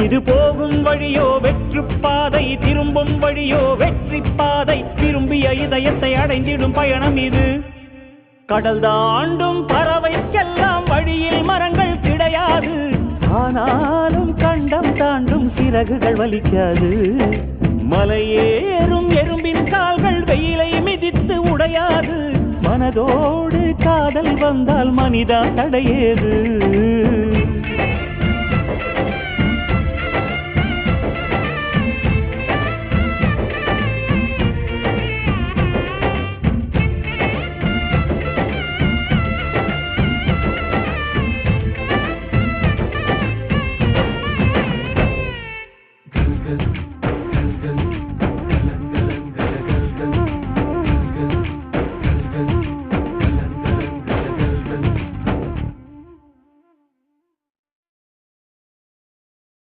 இது போகும் வழியோ வெற்று பாதை, திரும்பும் வழியோ வெற்றி பாதை. திரும்பிய இதயத்தை அடைந்திடும் பயணம் இது. கடல் தாண்டும் பறவைக்கெல்லாம் வழியில் மரங்கள் கிடையாது. ஆனாலும் கண்டம் தாண்டும் சிறகுகள் வலிக்காது. மலையேறும் எறும்பின் கால்கள் வெயிலை மிதித்து உடையாது. மனதோடு காதல் வந்தால் மனிதா தடையேது.